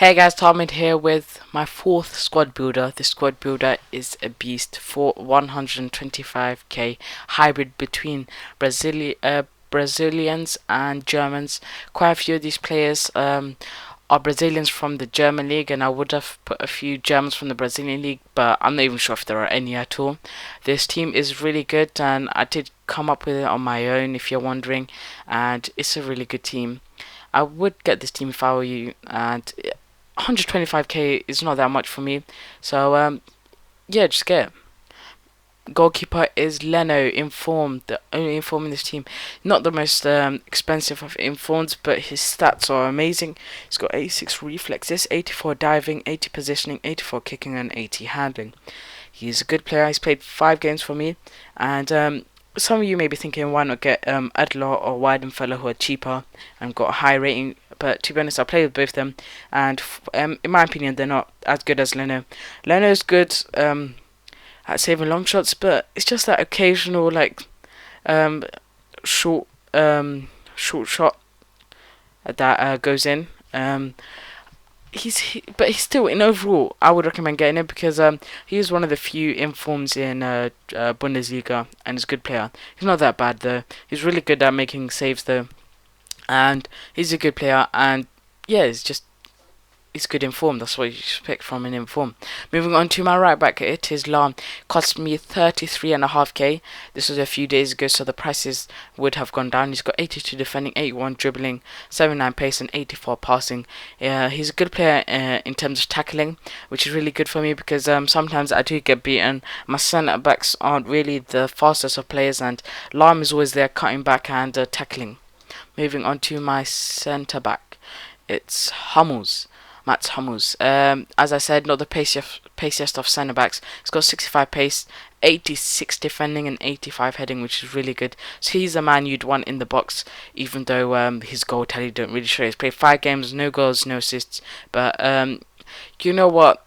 Hey guys, Tahmid here with my fourth squad builder. This squad builder is a beast for 125k hybrid between Brazilians and Germans. Quite a few of these players are Brazilians from the German league, and I would have put a few Germans from the Brazilian league, but I'm not even sure if there are any at all. This team is really good, and I did come up with it on my own, if you're wondering, and it's a really good team. I would get this team if I were you, and 125k is not that much for me. So yeah, just get it. Goalkeeper is Leno, informed, the only inform in this team. Not the most expensive of informs, but his stats are amazing. He's got 86 reflexes, 84 diving, 80 positioning, 84 kicking, and 80 handling. He's a good player. He's played 5 games for me, and some of you may be thinking, why not get Adler or Weidenfeller, who are cheaper and got a high rating? But to be honest, I played with both of them, and in my opinion, they're not as good as Leno. Leno's good at saving long shots, but it's just that occasional um, short short shot that goes in. But he's still, in overall, I would recommend getting him because he is one of the few informs in Bundesliga, and he's a good player. He's not that bad though. He's really good at making saves though, and he's a good player. And yeah, he's good in form. That's what you expect from an inform. Moving on to my right back, it is Lahm. Cost me 33.5k. This was a few days ago, so the prices would have gone down. He's got 82 defending, 81 dribbling, 79 pace, and 84 passing. He's a good player in terms of tackling, which is really good for me because sometimes I do get beaten. My centre backs aren't really the fastest of players, and Lahm is always there cutting back and tackling. Moving on to my centre back, it's Hummels. Mats Hummels. As I said, not the paciest of centre backs. He's got 65 pace, 86 defending, and 85 heading, which is really good. So he's a man you'd want in the box, even though his goal tally don't really show. He's played 5 games, no goals, no assists. But you know what?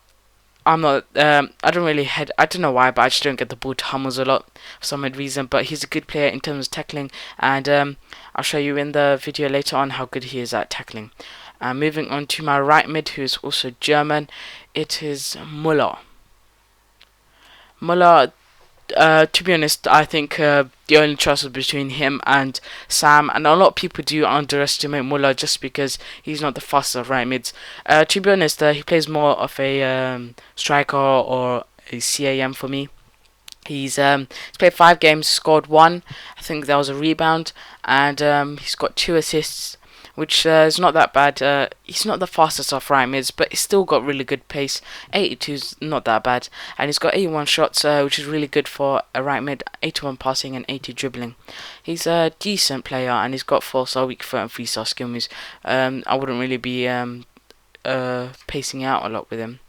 I'm not. I don't really head. I don't know why, but I just don't get the ball to Hummels a lot for some odd reason. But he's a good player in terms of tackling, and I'll show you in the video later on how good he is at tackling. Moving on to my right mid, who is also German, it is Müller. Müller, to be honest, I think the only choice was between him and Sam, and a lot of people do underestimate Müller just because he's not the fastest of right mids. To be honest, he plays more of a striker or a CAM for me. He's played 5 games, scored 1. I think that was a rebound, and he's got 2 assists, which is not that bad. He's not the fastest off right mids, but he's still got really good pace. 82 is not that bad, and he's got 81 shots, which is really good for a right mid. 81 passing and 80 dribbling. He's a decent player, and he's got 4-star weak foot and 3-star skill moves. I wouldn't really be pacing out a lot with him,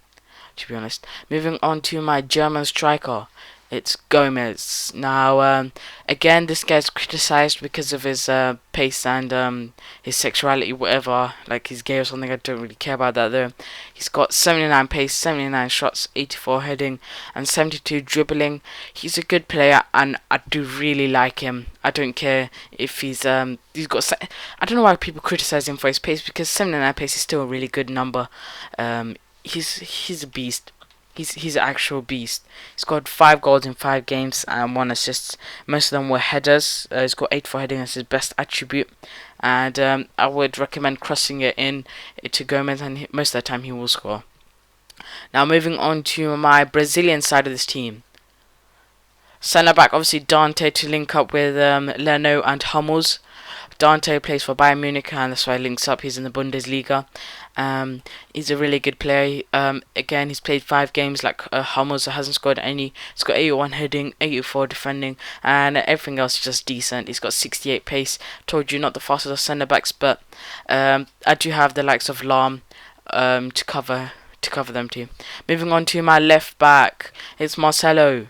to be honest. Moving on to my German striker, it's Gomez. Now, again, this guy's criticized because of his pace and his sexuality, whatever. Like he's gay or something. I don't really care about that though. He's got 79 pace, 79 shots, 84 heading, and 72 dribbling. He's a good player, and I do really like him. I don't care if he's got. I don't know why people criticize him for his pace, because 79 pace is still a really good number. He's a beast. He's an actual beast. He's got 5 goals in 5 games and 1 assist. Most of them were headers. He's got 84 heading as his best attribute. And I would recommend crossing it in to Gomez, and most of the time he will score. Now moving on to my Brazilian side of this team. Centre back, obviously Dante to link up with Leno and Hummels. Dante plays for Bayern Munich, and that's why he links up. He's in the Bundesliga. He's a really good player. Again, he's played 5 games like Hummels, hasn't scored any. He's got 81 heading, 84 defending, and everything else is just decent. He's got 68 pace. Told you, not the fastest of centre backs, but I do have the likes of Lahm to cover them too. Moving on to my left back, it's Marcelo,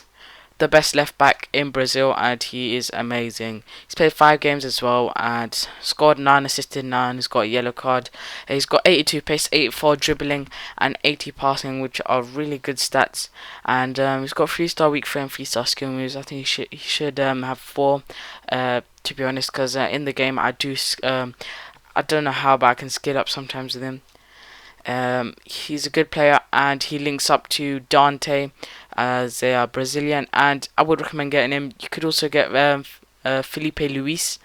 the best left back in Brazil, and he is amazing. He's played 5 games as well and scored 9, assisted 9. He's got a yellow card. He's got 82 pace, 84 dribbling, and 80 passing, which are really good stats. And he's got 3-star weak foot and 3-star skill moves. I think he should have 4, to be honest, because in the game I don't know how, but I can skill up sometimes with him. He's a good player, and he links up to Dante, as they are Brazilian, and I would recommend getting him. You could also get Felipe Luis,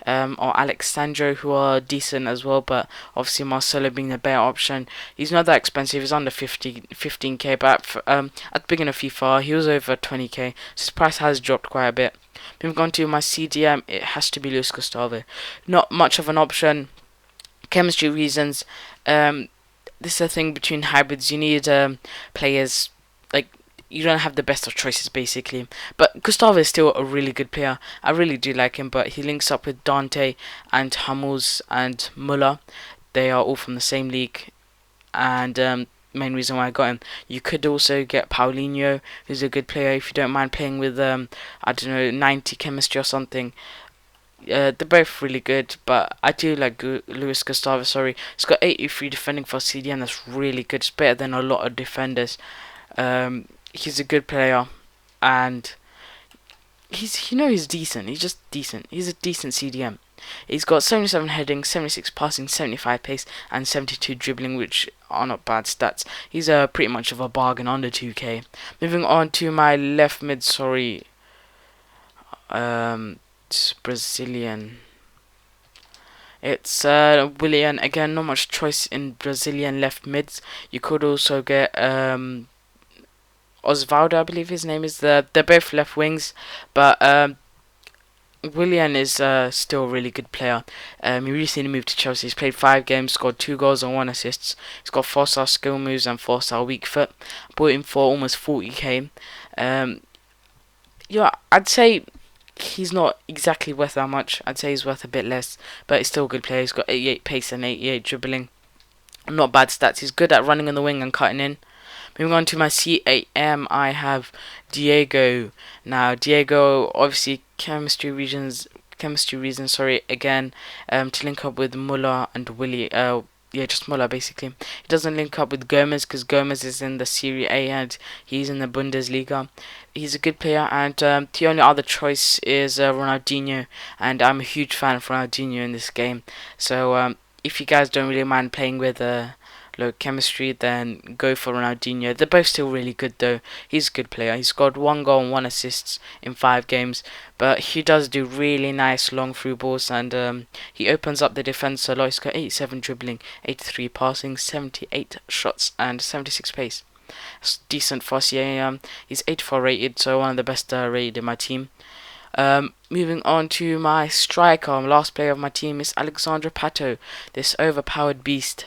or Alexandro, who are decent as well, but obviously Marcelo being the better option. He's not that expensive, he's under 15k, but at the beginning of FIFA, he was over 20k, so his price has dropped quite a bit. Moving on to my CDM, it has to be Luis Gustavo. Not much of an option, chemistry reasons. This is a thing between hybrids. You need players like, you don't have the best of choices basically. But Gustavo is still a really good player. I really do like him, but he links up with Dante and Hummels and Muller. They are all from the same league, and main reason why I got him. You could also get Paulinho, who's a good player if you don't mind playing with I don't know, 90 chemistry or something. They're both really good, but I do like Luis Gustavo. Sorry, he's got 83 defending for CDM. That's really good. It's better than a lot of defenders. He's a good player, and he's decent. He's just decent. He's a decent CDM. He's got 77 heading, 76 passing, 75 pace, and 72 dribbling, which are not bad stats. He's pretty much of a bargain under 2k. Moving on to my left mid. Sorry, it's Brazilian. It's Willian. Again, not much choice in Brazilian left mids. You could also get Osvaldo, I believe his name is. They're both left wings, but Willian is still a really good player. He recently moved to Chelsea. He's played 5 games, scored 2 goals and 1 assist. He's got 4-star skill moves and 4-star weak foot. Bought him for almost 40k. Yeah, I'd say he's not exactly worth that much. I'd say he's worth a bit less, but he's still a good player. He's got 88 pace and 88 dribbling. Not bad stats. He's good at running on the wing and cutting in. Moving on to my C8M, I have Diego. Now, Diego, obviously, chemistry reasons, sorry, again, to link up with Muller and Willie, yeah, just Muller, basically. He doesn't link up with Gomez, because Gomez is in the Serie A and he's in the Bundesliga. He's a good player, and the only other choice is Ronaldinho, and I'm a huge fan of Ronaldinho in this game. So, if you guys don't really mind playing with low chemistry, then go for Ronaldinho. They're both still really good though. He's a good player. He scored 1 goal and 1 assist in 5 games, but he does do really nice long through balls, and he opens up the defense a lot. He's got 87 dribbling, 83 passing, 78 shots, and 76 pace. It's decent for CA. He's 84 rated, so one of the best rated in my team. Moving on to my striker, last player of my team is Alexandre Pato, this overpowered beast.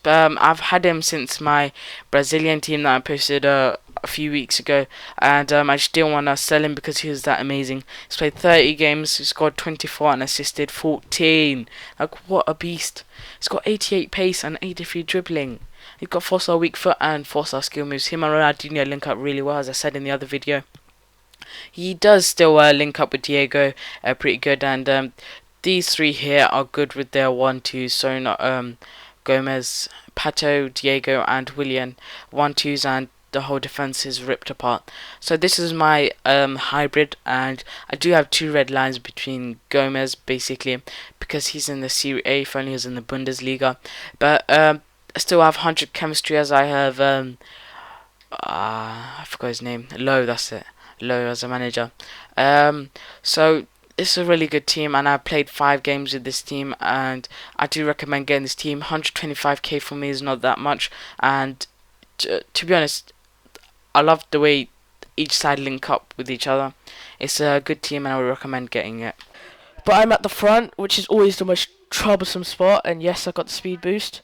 I've had him since my Brazilian team that I posted a few weeks ago, and I just didn't want to sell him because he was that amazing. He's played 30 games, he scored 24 and assisted 14. Like, what a beast. He's got 88 pace and 83 dribbling. He's got 4-star weak foot and 4-star skill moves. Him and Ronaldinho link up really well, as I said in the other video. He does still link up with Diego pretty good, and these 3 here are good with their 1-2. So not Gomez, Pato, Diego, and Willian 1-2s, and the whole defense is ripped apart. So this is my hybrid, and I do have 2 red lines between Gomez, basically, because he's in the Serie A, if only he was in the Bundesliga. But I still have 100 chemistry, as I have I forgot his name. Low, that's it. Low as a manager. So this is a really good team, and I've played 5 games with this team, and I do recommend getting this team. 125k for me is not that much, and to be honest, I love the way each side link up with each other. It's a good team, and I would recommend getting it. But I'm at the front, which is always the most troublesome spot, and yes, I got the speed boost.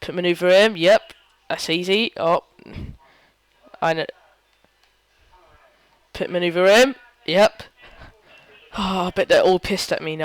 Put maneuver in, yep, that's easy. Oh, I know. Put maneuver in, yep. Oh, I bet they're all pissed at me now.